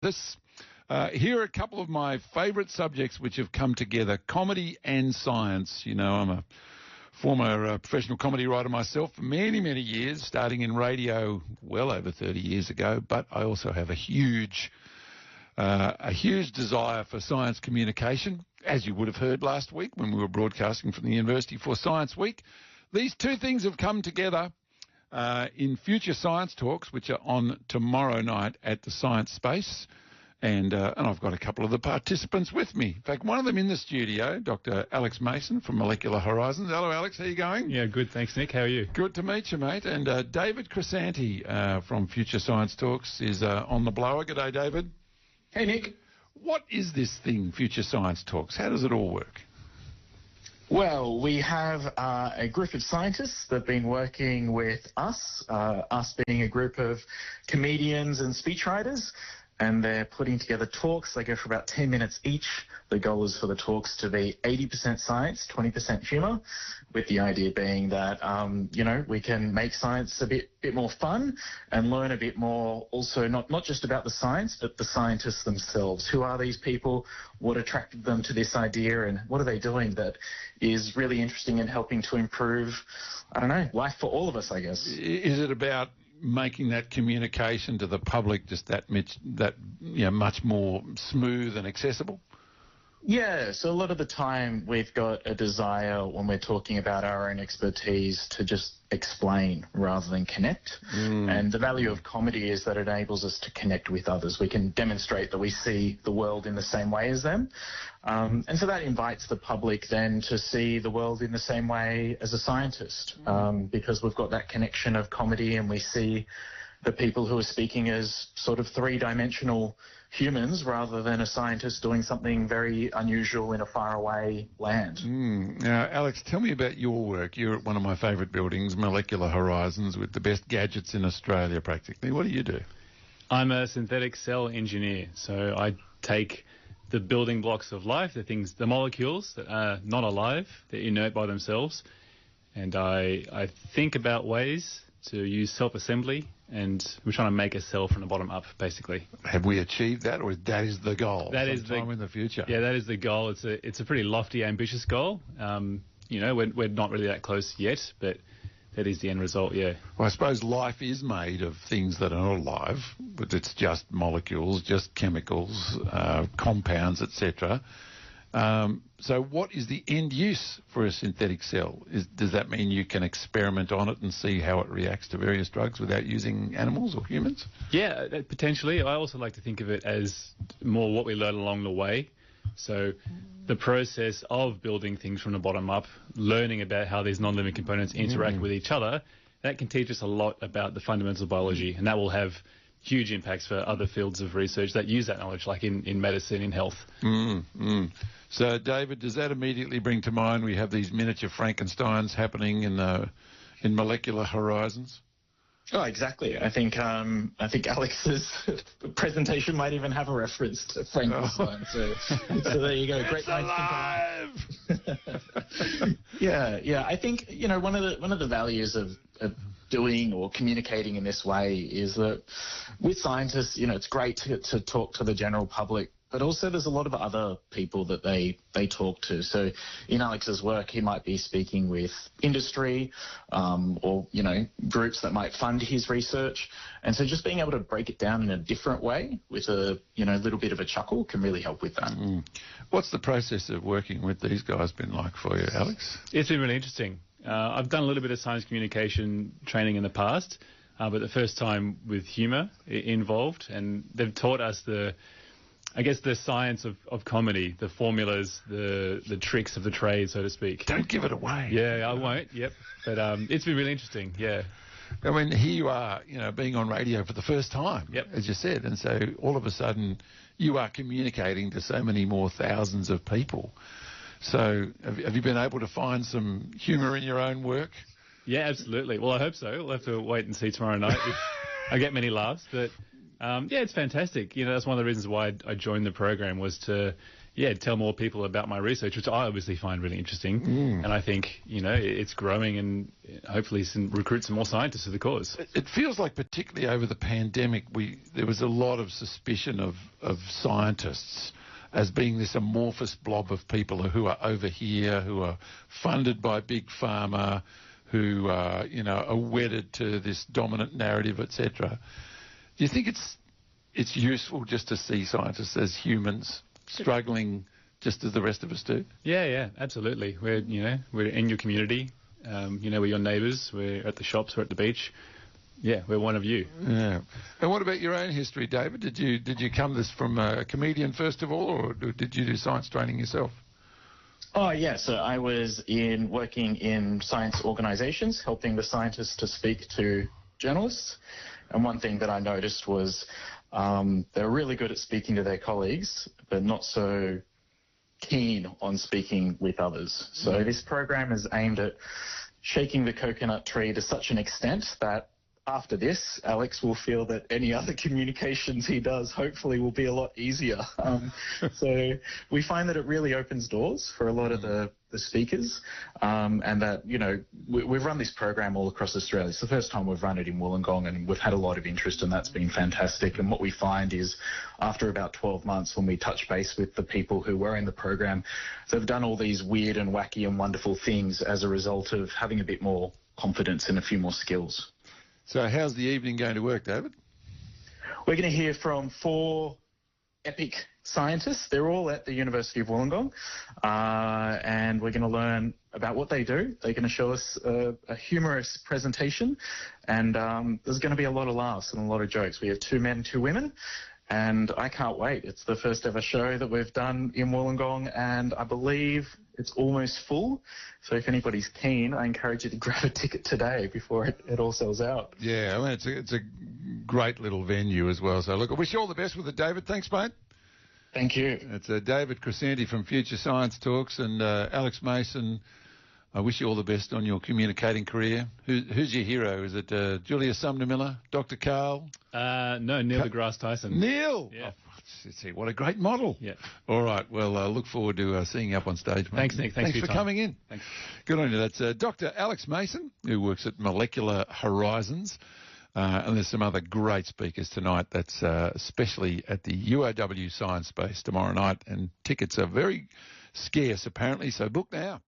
us. Here are a couple of my favourite subjects which have come together, comedy and science. You know, I'm a former professional comedy writer myself for many, many years, starting in radio well over 30 years ago, but I also have a huge desire for science communication, as you would have heard last week when we were broadcasting from the University for Science Week. These two things have come together in future science talks, which are on tomorrow night at the Science Space. And I've got a couple of the participants with me. In fact, one of them in the studio, Dr. Alex Mason from Molecular Horizons. Hello, Alex. How are you going? Yeah, good. Thanks, Nick. How are you? Good to meet you, mate. And David Crisante from Future Science Talks is on the blower. G'day, David. Hey, Nick. What is this thing, Future Science Talks? How does it all work? Well, we have a group of scientists that have been working with us being a group of comedians and speechwriters, and they're putting together talks. They go for about 10 minutes each. The goal is for the talks to be 80% science, 20% humour, with the idea being that, we can make science a bit more fun and learn a bit more also not just about the science, but the scientists themselves. Who are these people? What attracted them to this idea? And what are they doing that is really interesting and helping to improve, life for all of us, I guess. Is it about making that communication to the public just that much more smooth and accessible? Yeah, so a lot of the time we've got a desire when we're talking about our own expertise to just explain rather than connect. And the value of comedy is that it enables us to connect with others. We can demonstrate that we see the world in the same way as them. And so that invites the public then to see the world in the same way as a scientist, because we've got that connection of comedy and we see the people who are speaking as sort of three-dimensional humans rather than a scientist doing something very unusual in a faraway land. Now, Alex, tell me about your work. You're at one of my favourite buildings, Molecular Horizons, with the best gadgets in Australia practically. What do you do? I'm a synthetic cell engineer, so I take the building blocks of life, the molecules that are not alive, they're inert by themselves, and I think about ways to use self-assembly, and we're trying to make a cell from the bottom up, basically. Have we achieved that, or that is the goal? That is sometime in the future. Yeah, that is the goal. It's a pretty lofty, ambitious goal. We're not really that close yet, but that is the end result. Yeah. Well, I suppose life is made of things that are not alive, but it's just molecules, just chemicals, compounds, etc. So what is the end use for a synthetic cell? Does that mean you can experiment on it and see how it reacts to various drugs without using animals or humans? Yeah, potentially. I also like to think of it as more what we learn along the way. So the process of building things from the bottom up, learning about how these non-living components interact with each other, that can teach us a lot about the fundamentals of biology, and that will have huge impacts for other fields of research that use that knowledge, like in medicine, in health. So, David, does that immediately bring to mind we have these miniature Frankensteins happening in Molecular Horizons? Oh, exactly. I think Alex's presentation might even have a reference to Frankenstein. So there you go. Great minds think alike. Yeah. I think one of the values of doing or communicating in this way is that with scientists, it's great to talk to the general public, but also there's a lot of other people that they talk to. So in Alex's work, he might be speaking with industry or, groups that might fund his research. And so just being able to break it down in a different way with a, little bit of a chuckle can really help with that. What's the process of working with these guys been like for you, Alex? It's been really interesting. I've done a little bit of science communication training in the past, but the first time with humour involved, and they've taught us the science of comedy, the formulas, the tricks of the trade, so to speak. Don't give it away. Yeah, I won't. Yep. But it's been really interesting. Yeah. I mean, here you are, being on radio for the first time, as you said, and so all of a sudden you are communicating to so many more thousands of people. So have you been able to find some humour in your own work? Yeah, absolutely. Well, I hope so. We'll have to wait and see tomorrow night if I get many laughs. But, it's fantastic. That's one of the reasons why I joined the program was to, tell more people about my research, which I obviously find really interesting. And I think, it's growing and hopefully recruit some more scientists to the cause. It feels like particularly over the pandemic, there was a lot of suspicion of scientists as being this amorphous blob of people who are over here, who are funded by big pharma, who are wedded to this dominant narrative, etc. Do you think it's useful just to see scientists as humans struggling just as the rest of us do? Yeah, absolutely. We're in your community. We're your neighbours. We're at the shops. We're at the beach. Yeah, we're one of you. Yeah. And what about your own history, David? Did you come this from a comedian first of all, or did you do science training yourself? Oh, yeah. So I was working in science organisations, helping the scientists to speak to journalists. And one thing that I noticed was they're really good at speaking to their colleagues, but not so keen on speaking with others. So this program is aimed at shaking the coconut tree to such an extent that after this, Alex will feel that any other communications he does hopefully will be a lot easier. So we find that it really opens doors for a lot of the speakers, and that, we've run this program all across Australia. It's the first time we've run it in Wollongong, and we've had a lot of interest, and that's been fantastic. And what we find is after about 12 months, when we touch base with the people who were in the program, they've done all these weird and wacky and wonderful things as a result of having a bit more confidence and a few more skills. So how's the evening going to work, David? We're going to hear from 4 epic scientists. They're all at the University of Wollongong, and we're going to learn about what they do. They're going to show us a humorous presentation, and there's going to be a lot of laughs and a lot of jokes. We have 2 men, 2 women, and I can't wait. It's the first ever show that we've done in Wollongong, and I believe it's almost full. So if anybody's keen, I encourage you to grab a ticket today before it all sells out. Yeah, I mean, it's a great little venue as well. So look, I wish you all the best with it, David. Thanks, mate. Thank you. It's David Crisante from Future Science Talks, and Alex Mason. I wish you all the best on your communicating career. Who's your hero? Is it Julia Sumner Miller, Dr. Carl? No, Neil deGrasse Tyson. Neil? Yeah. Oh, see, what a great model. Yeah. All right. Well, look forward to seeing you up on stage, mate. Thanks, Nick. Thanks for coming in. Thanks. Good on you. That's Dr. Alex Mason, who works at Molecular Horizons. And there's some other great speakers tonight. That's especially at the UOW Science Space tomorrow night. And tickets are very scarce, apparently, so book now.